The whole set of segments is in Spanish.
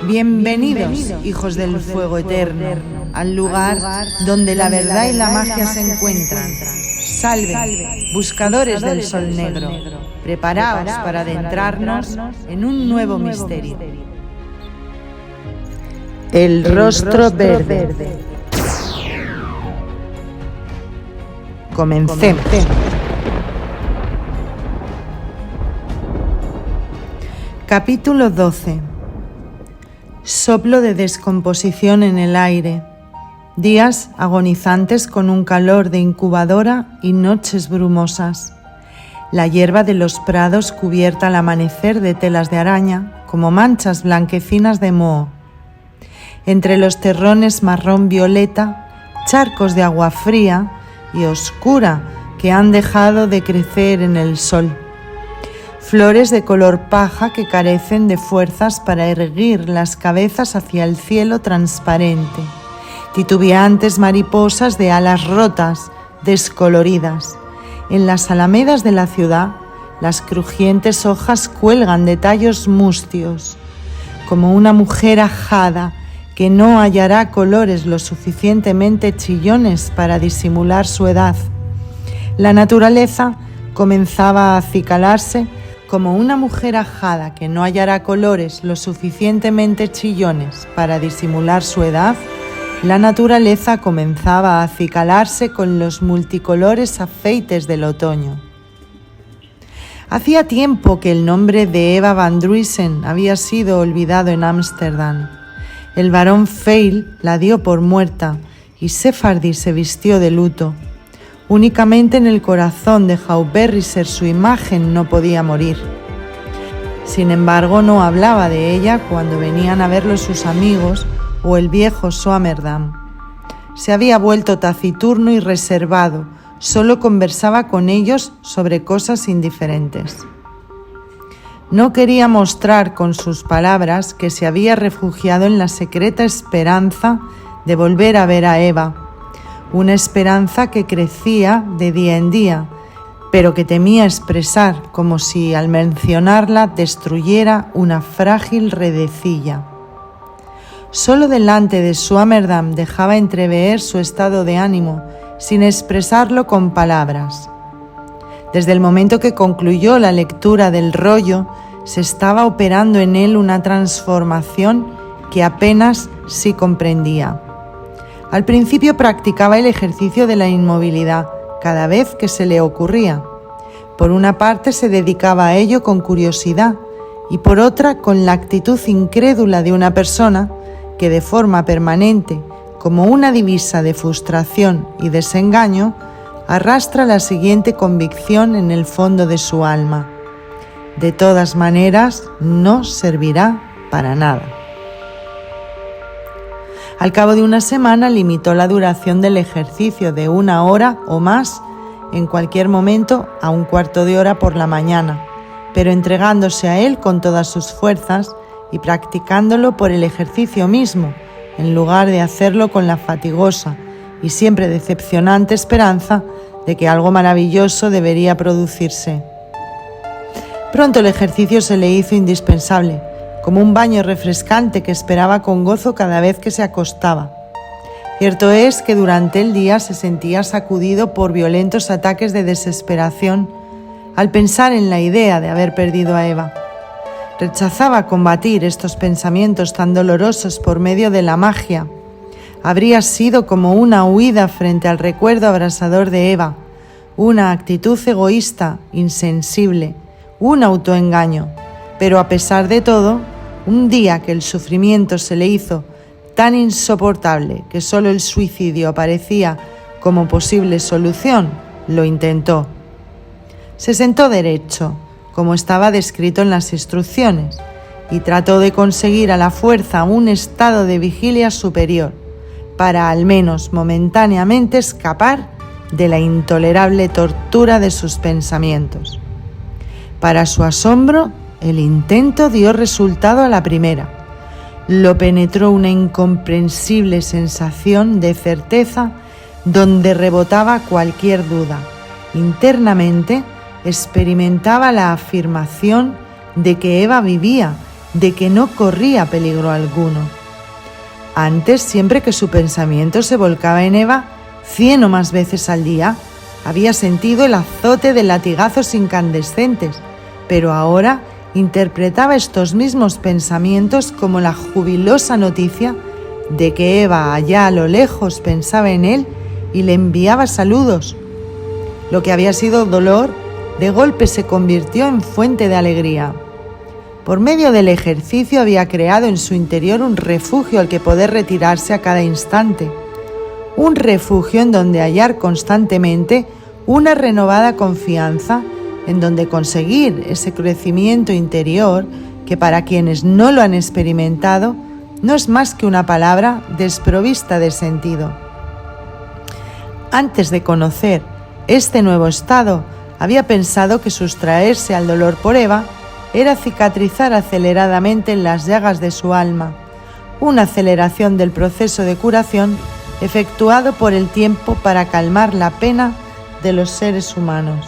Bienvenidos, hijos del fuego eterno, al lugar donde la verdad y la magia se encuentran. Salve, buscadores del sol negro, preparaos para adentrarnos en un nuevo misterio. El rostro verde. Comencemos. Capítulo 12. Soplo de descomposición en el aire. Días agonizantes con un calor de incubadora y noches brumosas. La hierba de los prados cubierta al amanecer de telas de araña, como manchas blanquecinas de moho. Entre los terrones marrón violeta, charcos de agua fría y oscura que han dejado de crecer en el sol. Flores de color paja que carecen de fuerzas para erguir las cabezas hacia el cielo transparente. Titubeantes mariposas de alas rotas, descoloridas. En las alamedas de la ciudad, las crujientes hojas cuelgan de tallos mustios, como una mujer ajada que no hallará colores lo suficientemente chillones para disimular su edad. La naturaleza comenzaba a acicalarse como una mujer ajada que no hallará colores lo suficientemente chillones para disimular su edad. La naturaleza comenzaba a acicalarse con los multicolores afeites del otoño. Hacía tiempo que el nombre de Eva Van Driessen había sido olvidado en Ámsterdam. El barón Feil la dio por muerta y Sephardi se vistió de luto. Únicamente en el corazón de Hauberrisser su imagen no podía morir. Sin embargo, no hablaba de ella cuando venían a verlo sus amigos o el viejo Swammerdam. Se había vuelto taciturno y reservado, solo conversaba con ellos sobre cosas indiferentes. No quería mostrar con sus palabras que se había refugiado en la secreta esperanza de volver a ver a Eva, una esperanza que crecía de día en día, pero que temía expresar como si al mencionarla destruyera una frágil redecilla. Solo delante de Swammerdam dejaba entrever su estado de ánimo, sin expresarlo con palabras. Desde el momento que concluyó la lectura del rollo, se estaba operando en él una transformación que apenas sí comprendía. Al principio practicaba el ejercicio de la inmovilidad cada vez que se le ocurría. Por una parte se dedicaba a ello con curiosidad y por otra con la actitud incrédula de una persona que de forma permanente, como una divisa de frustración y desengaño, arrastra la siguiente convicción en el fondo de su alma: de todas maneras no servirá para nada. Al cabo de una semana limitó la duración del ejercicio de 1 hora o más en cualquier momento a 1/4 de hora por la mañana, pero entregándose a él con todas sus fuerzas y practicándolo por el ejercicio mismo, en lugar de hacerlo con la fatigosa y siempre decepcionante esperanza de que algo maravilloso debería producirse. Pronto el ejercicio se le hizo indispensable, como un baño refrescante que esperaba con gozo cada vez que se acostaba. Cierto es que durante el día se sentía sacudido por violentos ataques de desesperación al pensar en la idea de haber perdido a Eva. Rechazaba combatir estos pensamientos tan dolorosos por medio de la magia. Habría sido como una huida frente al recuerdo abrasador de Eva, una actitud egoísta, insensible, un autoengaño. Pero a pesar de todo, un día que el sufrimiento se le hizo tan insoportable que solo el suicidio aparecía como posible solución, lo intentó. Se sentó derecho, como estaba descrito en las instrucciones, y trató de conseguir a la fuerza un estado de vigilia superior, para al menos momentáneamente escapar de la intolerable tortura de sus pensamientos. Para su asombro, el intento dio resultado a la primera. Lo penetró una incomprensible sensación de certeza donde rebotaba cualquier duda. Internamente experimentaba la afirmación de que Eva vivía, de que no corría peligro alguno. Antes, siempre que su pensamiento se volcaba en Eva, 100 o más veces al día, había sentido el azote de latigazos incandescentes, pero ahora interpretaba estos mismos pensamientos como la jubilosa noticia de que Eva allá a lo lejos pensaba en él y le enviaba saludos. Lo que había sido dolor, de golpe se convirtió en fuente de alegría. Por medio del ejercicio había creado en su interior un refugio al que poder retirarse a cada instante, un refugio en donde hallar constantemente una renovada confianza, en donde conseguir ese crecimiento interior que para quienes no lo han experimentado no es más que una palabra desprovista de sentido. Antes de conocer este nuevo estado, había pensado que sustraerse al dolor por Eva era cicatrizar aceleradamente las llagas de su alma, una aceleración del proceso de curación efectuado por el tiempo para calmar la pena de los seres humanos.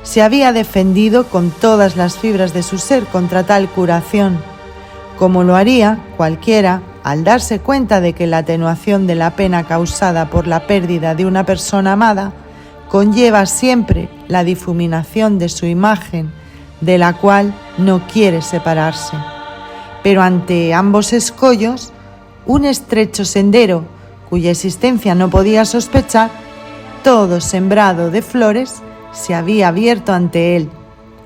Se había defendido con todas las fibras de su ser contra tal curación, como lo haría cualquiera al darse cuenta de que la atenuación de la pena causada por la pérdida de una persona amada conlleva siempre la difuminación de su imagen, de la cual no quiere separarse. Pero ante ambos escollos, un estrecho sendero cuya existencia no podía sospechar, todo sembrado de flores, se había abierto ante él.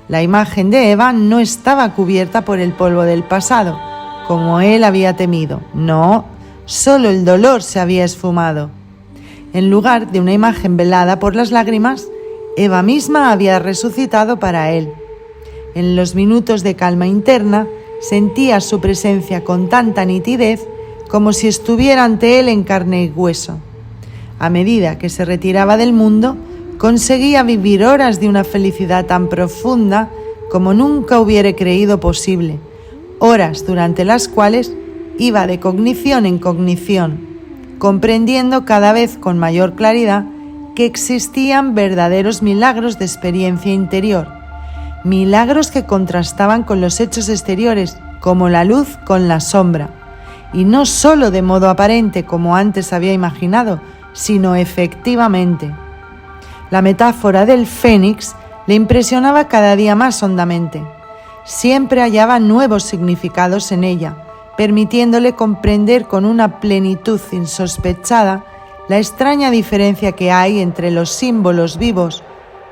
La imagen de Eva no estaba cubierta por el polvo del pasado, como él había temido. No, solo el dolor se había esfumado. En lugar de una imagen velada por las lágrimas, Eva misma había resucitado para él. En los minutos de calma interna, sentía su presencia con tanta nitidez como si estuviera ante él en carne y hueso. A medida que se retiraba del mundo, conseguía vivir horas de una felicidad tan profunda como nunca hubiera creído posible, horas durante las cuales iba de cognición en cognición, comprendiendo cada vez con mayor claridad que existían verdaderos milagros de experiencia interior, milagros que contrastaban con los hechos exteriores, como la luz con la sombra, y no solo de modo aparente como antes había imaginado, sino efectivamente. La metáfora del fénix le impresionaba cada día más hondamente. Siempre hallaba nuevos significados en ella, permitiéndole comprender con una plenitud insospechada la extraña diferencia que hay entre los símbolos vivos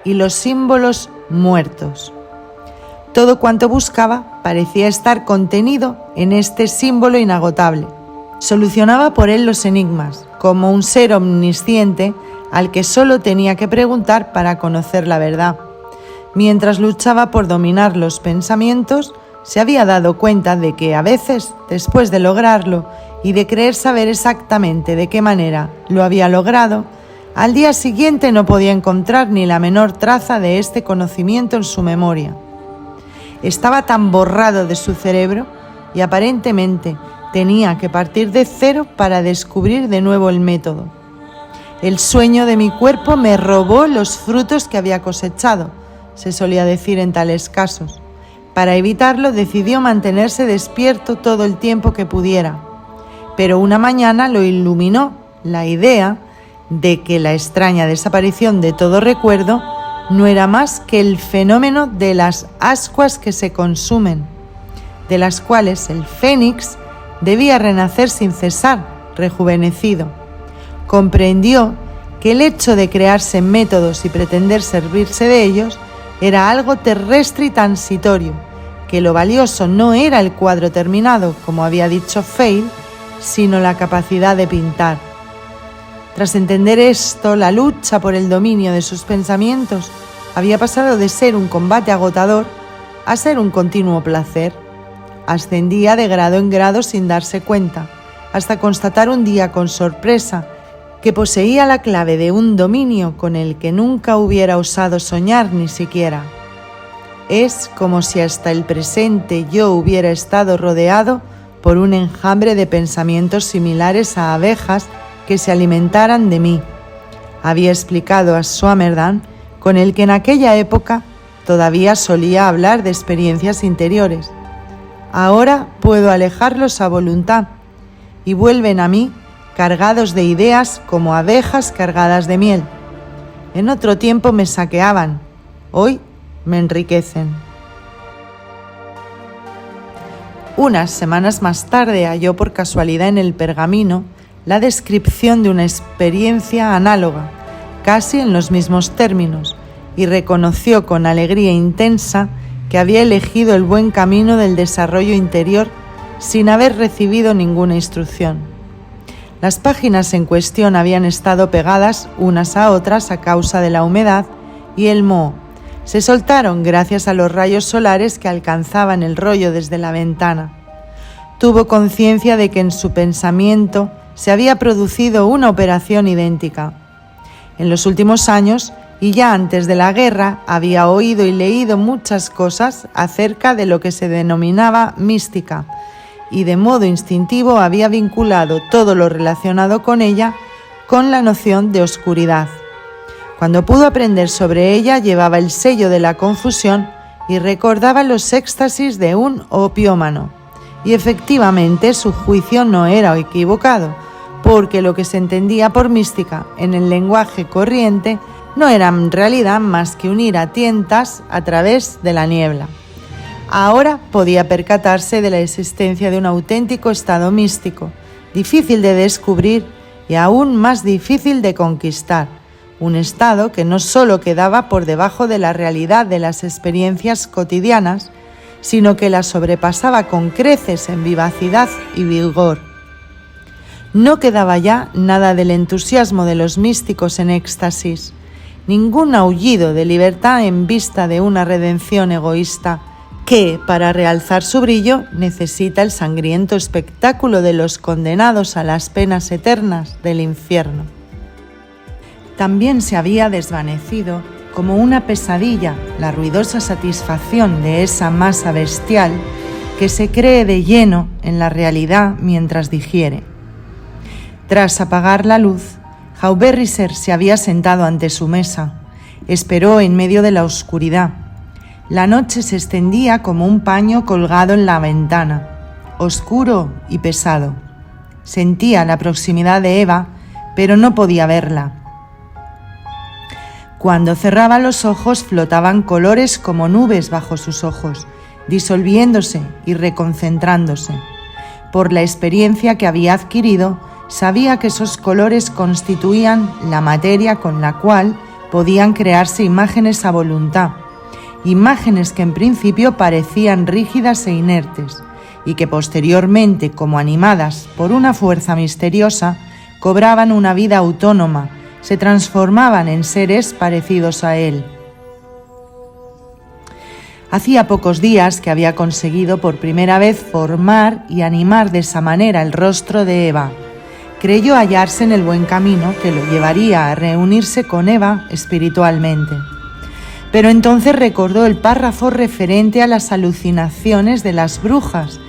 y los símbolos muertos. Todo cuanto buscaba parecía estar contenido en este símbolo inagotable. Solucionaba por él los enigmas, como un ser omnisciente al que solo tenía que preguntar para conocer la verdad. Mientras luchaba por dominar los pensamientos, se había dado cuenta de que a veces, después de lograrlo y de creer saber exactamente de qué manera lo había logrado, al día siguiente no podía encontrar ni la menor traza de este conocimiento en su memoria. Estaba tan borrado de su cerebro y aparentemente tenía que partir de cero para descubrir de nuevo el método. El sueño de mi cuerpo me robó los frutos que había cosechado, se solía decir en tales casos. Para evitarlo decidió mantenerse despierto todo el tiempo que pudiera. Pero una mañana lo iluminó la idea de que la extraña desaparición de todo recuerdo no era más que el fenómeno de las ascuas que se consumen, de las cuales el fénix debía renacer sin cesar, rejuvenecido. Comprendió que el hecho de crearse métodos y pretender servirse de ellos era algo terrestre y transitorio, que lo valioso no era el cuadro terminado, como había dicho Feil, sino la capacidad de pintar. Tras entender esto, la lucha por el dominio de sus pensamientos había pasado de ser un combate agotador a ser un continuo placer. Ascendía de grado en grado sin darse cuenta, hasta constatar un día con sorpresa que poseía la clave de un dominio con el que nunca hubiera osado soñar ni siquiera. Es como si hasta el presente yo hubiera estado rodeado por un enjambre de pensamientos similares a abejas que se alimentaran de mí, había explicado a Swammerdam, con el que en aquella época todavía solía hablar de experiencias interiores. Ahora puedo alejarlos a voluntad y vuelven a mí cargados de ideas como abejas cargadas de miel. En otro tiempo me saqueaban, hoy me enriquecen. Unas semanas más tarde halló por casualidad en el pergamino la descripción de una experiencia análoga, casi en los mismos términos, y reconoció con alegría intensa que había elegido el buen camino del desarrollo interior sin haber recibido ninguna instrucción. Las páginas en cuestión habían estado pegadas unas a otras a causa de la humedad y el moho. Se soltaron gracias a los rayos solares que alcanzaban el rollo desde la ventana. Tuvo conciencia de que en su pensamiento se había producido una operación idéntica. En los últimos años, y ya antes de la guerra, había oído y leído muchas cosas acerca de lo que se denominaba mística, y de modo instintivo había vinculado todo lo relacionado con ella con la noción de oscuridad. Cuando pudo aprender sobre ella, llevaba el sello de la confusión y recordaba los éxtasis de un opiómano. Y efectivamente su juicio no era equivocado, porque lo que se entendía por mística en el lenguaje corriente no era en realidad más que unir a tientas a través de la niebla. Ahora podía percatarse de la existencia de un auténtico estado místico, difícil de descubrir y aún más difícil de conquistar, un estado que no solo quedaba por debajo de la realidad de las experiencias cotidianas, sino que la sobrepasaba con creces en vivacidad y vigor. No quedaba ya nada del entusiasmo de los místicos en éxtasis, ningún aullido de libertad en vista de una redención egoísta que, para realzar su brillo, necesita el sangriento espectáculo de los condenados a las penas eternas del infierno. También se había desvanecido, como una pesadilla, la ruidosa satisfacción de esa masa bestial que se cree de lleno en la realidad mientras digiere. Tras apagar la luz, Hauberrisser se había sentado ante su mesa. Esperó en medio de la oscuridad. La noche se extendía como un paño colgado en la ventana, oscuro y pesado. Sentía la proximidad de Eva, pero no podía verla. Cuando cerraba los ojos flotaban colores como nubes bajo sus ojos, disolviéndose y reconcentrándose. Por la experiencia que había adquirido, sabía que esos colores constituían la materia con la cual podían crearse imágenes a voluntad, imágenes que en principio parecían rígidas e inertes, y que posteriormente, como animadas por una fuerza misteriosa, cobraban una vida autónoma, se transformaban en seres parecidos a él. Hacía pocos días que había conseguido por primera vez formar y animar de esa manera el rostro de Eva. Creyó hallarse en el buen camino que lo llevaría a reunirse con Eva espiritualmente. Pero entonces recordó el párrafo referente a las alucinaciones de las brujas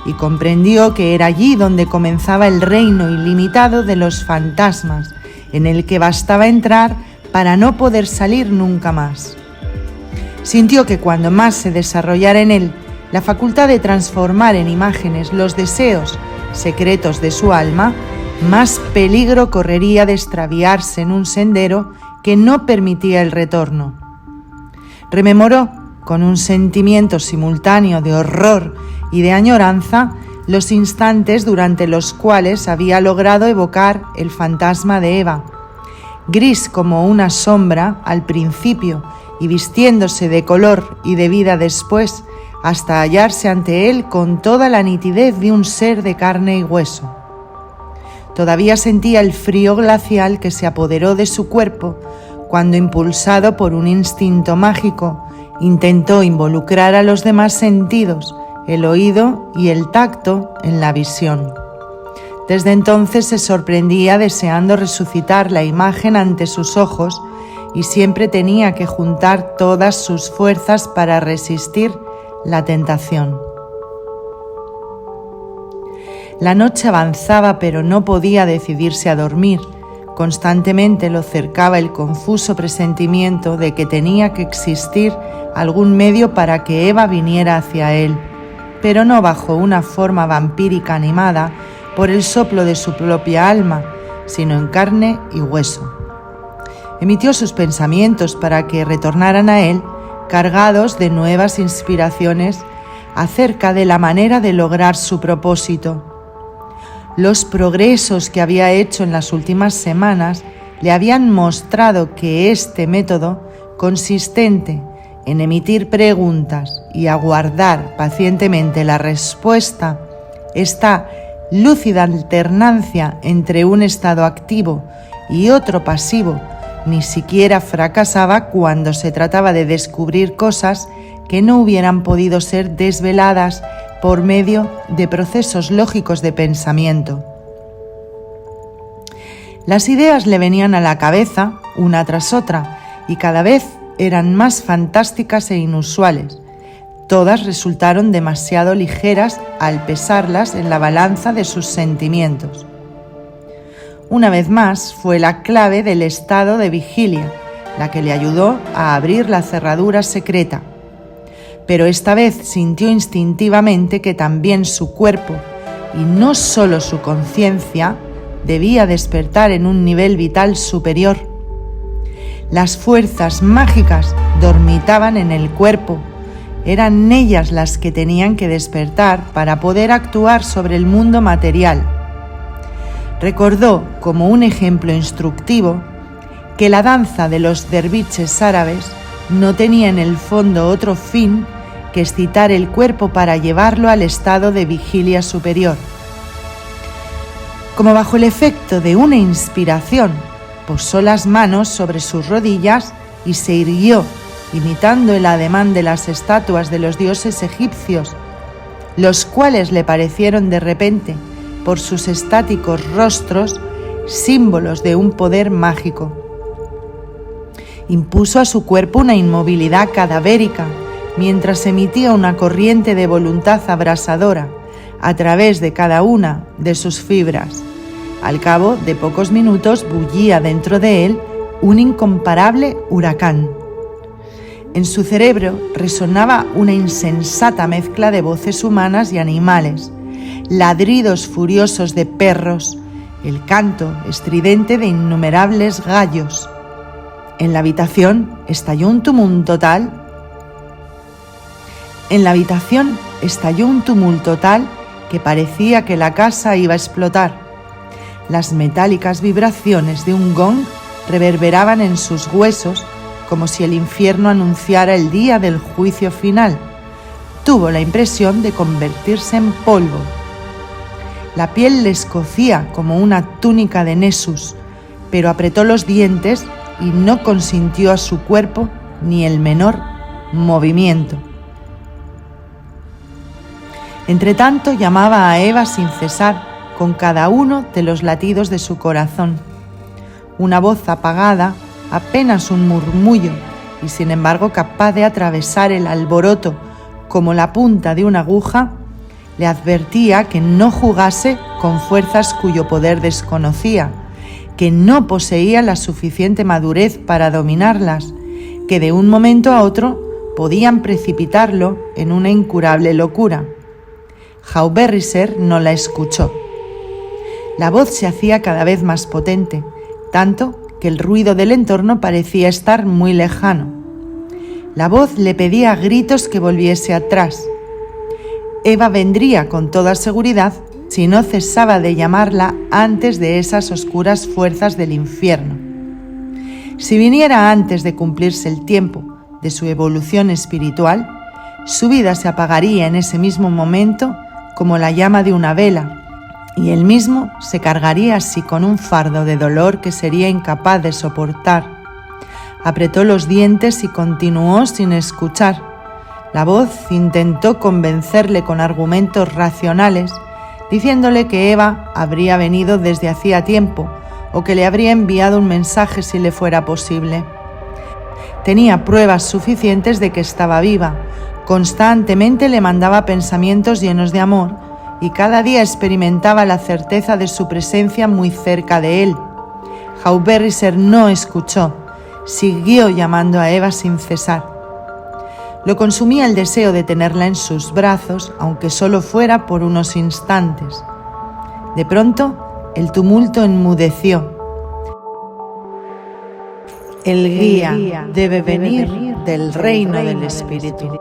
y comprendió que era allí donde comenzaba el reino ilimitado de los fantasmas, en el que bastaba entrar para no poder salir nunca más. Sintió que cuando más se desarrollara en él la facultad de transformar en imágenes los deseos secretos de su alma, más peligro correría de extraviarse en un sendero que no permitía el retorno. Rememoró, con un sentimiento simultáneo de horror y de añoranza, los instantes durante los cuales había logrado evocar el fantasma de Eva, gris como una sombra al principio y vistiéndose de color y de vida después, hasta hallarse ante él con toda la nitidez de un ser de carne y hueso. Todavía sentía el frío glacial que se apoderó de su cuerpo cuando, impulsado por un instinto mágico, intentó involucrar a los demás sentidos, el oído y el tacto, en la visión. Desde entonces se sorprendía deseando resucitar la imagen ante sus ojos y siempre tenía que juntar todas sus fuerzas para resistir la tentación. La noche avanzaba, pero no podía decidirse a dormir. Constantemente lo cercaba el confuso presentimiento de que tenía que existir algún medio para que Eva viniera hacia él. pero no bajo una forma vampírica animada por el soplo de su propia alma, sino en carne y hueso. Emitió sus pensamientos para que retornaran a él cargados de nuevas inspiraciones acerca de la manera de lograr su propósito. Los progresos que había hecho en las últimas semanas le habían mostrado que este método, consistente en emitir preguntas y aguardar pacientemente la respuesta, esta lúcida alternancia entre un estado activo y otro pasivo, ni siquiera fracasaba cuando se trataba de descubrir cosas que no hubieran podido ser desveladas por medio de procesos lógicos de pensamiento. Las ideas le venían a la cabeza una tras otra y cada vez eran más fantásticas e inusuales. Todas resultaron demasiado ligeras al pesarlas en la balanza de sus sentimientos. Una vez más fue la clave del estado de vigilia la que le ayudó a abrir la cerradura secreta. Pero esta vez sintió instintivamente que también su cuerpo, y no solo su conciencia, debía despertar en un nivel vital superior. Las fuerzas mágicas dormitaban en el cuerpo. Eran ellas las que tenían que despertar para poder actuar sobre el mundo material. Recordó, como un ejemplo instructivo, que la danza de los derviches árabes no tenía en el fondo otro fin que excitar el cuerpo para llevarlo al estado de vigilia superior. Como bajo el efecto de una inspiración, posó las manos sobre sus rodillas y se irguió, imitando el ademán de las estatuas de los dioses egipcios, los cuales le parecieron de repente, por sus estáticos rostros, símbolos de un poder mágico. Impuso a su cuerpo una inmovilidad cadavérica, mientras emitía una corriente de voluntad abrasadora a través de cada una de sus fibras. Al cabo de pocos minutos bullía dentro de él un incomparable huracán. En su cerebro resonaba una insensata mezcla de voces humanas y animales, ladridos furiosos de perros, el canto estridente de innumerables gallos. En la habitación estalló un tumulto tal que parecía que la casa iba a explotar. Las metálicas vibraciones de un gong reverberaban en sus huesos como si el infierno anunciara el día del juicio final. Tuvo la impresión de convertirse en polvo. La piel le escocía como una túnica de Nessus, pero apretó los dientes y no consintió a su cuerpo ni el menor movimiento. Entretanto llamaba a Eva sin cesar con cada uno de los latidos de su corazón. Una voz apagada, apenas un murmullo, y sin embargo capaz de atravesar el alboroto como la punta de una aguja, le advertía que no jugase con fuerzas cuyo poder desconocía, que no poseía la suficiente madurez para dominarlas, que de un momento a otro podían precipitarlo en una incurable locura. Hauberrisser no la escuchó. La voz se hacía cada vez más potente, tanto que el ruido del entorno parecía estar muy lejano. La voz le pedía a gritos que volviese atrás. Eva vendría con toda seguridad si no cesaba de llamarla antes de esas oscuras fuerzas del infierno. Si viniera antes de cumplirse el tiempo de su evolución espiritual, su vida se apagaría en ese mismo momento como la llama de una vela, y él mismo se cargaría así con un fardo de dolor que sería incapaz de soportar. Apretó los dientes y continuó sin escuchar. La voz intentó convencerle con argumentos racionales, diciéndole que Eva habría venido desde hacía tiempo o que le habría enviado un mensaje si le fuera posible. Tenía pruebas suficientes de que estaba viva. Constantemente le mandaba pensamientos llenos de amor y cada día experimentaba la certeza de su presencia muy cerca de él. Hauberrisser no escuchó, siguió llamando a Eva sin cesar. Lo consumía el deseo de tenerla en sus brazos, aunque solo fuera por unos instantes. De pronto, el tumulto enmudeció. El guía debe venir del reino del Espíritu.